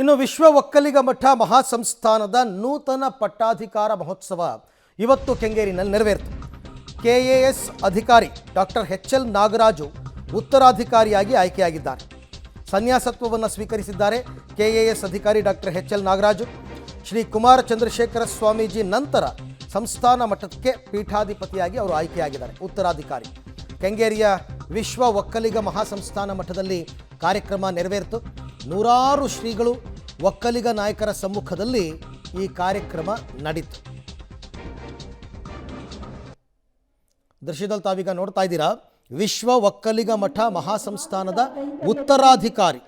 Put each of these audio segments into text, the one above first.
ಇನ್ನು ವಿಶ್ವ ಒಕ್ಕಲಿಗ ಮಠ ಮಹಾಸಂಸ್ಥಾನದ ನೂತನ ಪಟ್ಟಾಧಿಕಾರ ಮಹೋತ್ಸವ ಇವತ್ತು ಕೆಂಗೇರಿನಲ್ಲಿ ನೆರವೇರಿತು. ಕೆಎಎಸ್ ಅಧಿಕಾರಿ ಡಾಕ್ಟರ್ ಎಚ್.ಎಲ್. ನಾಗರಾಜು ಉತ್ತರಾಧಿಕಾರಿಯಾಗಿ ಆಯ್ಕೆಯಾಗಿದ್ದಾರೆ. ಸನ್ಯಾಸತ್ವವನ್ನು ಸ್ವೀಕರಿಸಿದ್ದಾರೆ. ಕೆಎಎಸ್ ಅಧಿಕಾರಿ ಡಾಕ್ಟರ್ ಎಚ್.ಎಲ್. ನಾಗರಾಜು ಶ್ರೀ ಕುಮಾರ ಚಂದ್ರಶೇಖರ ಸ್ವಾಮೀಜಿ ನಂತರ ಸಂಸ್ಥಾನ ಮಠಕ್ಕೆ ಪೀಠಾಧಿಪತಿಯಾಗಿ ಅವರು ಆಯ್ಕೆಯಾಗಿದ್ದಾರೆ. ಉತ್ತರಾಧಿಕಾರಿ ಕೆಂಗೇರಿಯ ವಿಶ್ವ ಒಕ್ಕಲಿಗ ಮಹಾಸಂಸ್ಥಾನ ಮಠದಲ್ಲಿ ಕಾರ್ಯಕ್ರಮ ನೆರವೇರಿತು. ನೂರಾರು ಶ್ರೀಗಳು ಒಕ್ಕಲಿಗ ನಾಯಕರ ಸಮ್ಮುಖದಲ್ಲಿ ಈ ಕಾರ್ಯಕ್ರಮ ನಡೆಯಿತು. ದೃಶ್ಯದಲ್ಲಿ ತಾವೀಗ ನೋಡ್ತಾ ಇದ್ದೀರಾ, ವಿಶ್ವ ಒಕ್ಕಲಿಗ ಮಠ ಮಹಾಸಂಸ್ಥಾನದ ಉತ್ತರಾಧಿಕಾರಿ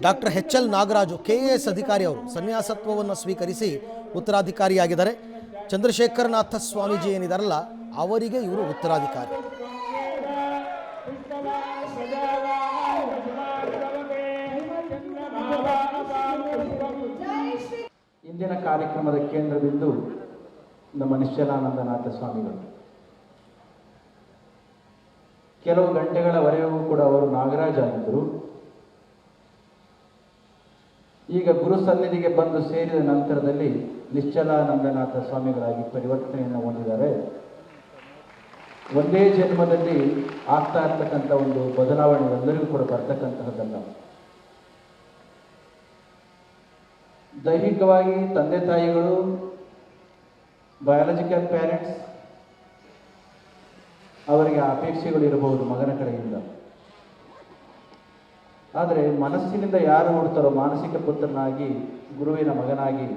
ಡಾಕ್ಟರ್ ಎಚ್.ಎಲ್. ನಾಗರಾಜು ಕೆಎಎಸ್ ಅಧಿಕಾರಿ ಅವರು ಸನ್ಯಾಸತ್ವವನ್ನು ಸ್ವೀಕರಿಸಿ ಉತ್ತರಾಧಿಕಾರಿಯಾಗಿದ್ದಾರೆ. ಚಂದ್ರಶೇಖರನಾಥ ಸ್ವಾಮೀಜಿ ಏನಿದಾರಲ್ಲ ಅವರಿಗೆ ಇವರು ಉತ್ತರಾಧಿಕಾರಿ. ಇಂದಿನ ಕಾರ್ಯಕ್ರಮದ ಕೇಂದ್ರ ಬಿಂದು ನಮ್ಮ ನಿಶ್ಚಲಾನಂದನಾಥ ಸ್ವಾಮಿಗಳು. ಕೆಲವು ಗಂಟೆಗಳವರೆಗೂ ಕೂಡ ಅವರು ನಾಗರಾಜಾಗಿದ್ದರು. ಈಗ ಗುರು ಸನ್ನಿಧಿಗೆ ಬಂದು ಸೇರಿದ ನಂತರದಲ್ಲಿ ನಿಶ್ಚಲಾನಂದನಾಥ ಸ್ವಾಮಿಗಳಾಗಿ ಪರಿವರ್ತನೆಯನ್ನು ಹೊಂದಿದ್ದಾರೆ. ಒಂದೇ ಜನ್ಮದಲ್ಲಿ ಆಗ್ತಾ ಇರ್ತಕ್ಕಂಥ ಒಂದು ಬದಲಾವಣೆ ಎಲ್ಲರಿಗೂ ಕೂಡ ಬರ್ತಕ್ಕಂತಹದ್ದಲ್ಲ. ದೈಹಿಕವಾಗಿ ತಂದೆ ತಾಯಿಗಳು, ಬಯಾಲಜಿಕಲ್ ಪ್ಯಾರೆಂಟ್ಸ್, ಅವರಿಗೆ ಅಪೇಕ್ಷೆಗಳು ಇರಬಹುದು ಮಗನ ಕಡೆಯಿಂದ. ಆದರೆ ಮನಸ್ಸಿನಿಂದ ಯಾರು ನೋಡ್ತಾರೋ ಮಾನಸಿಕ ಪುತ್ರನಾಗಿ, ಗುರುವಿನ ಮಗನಾಗಿ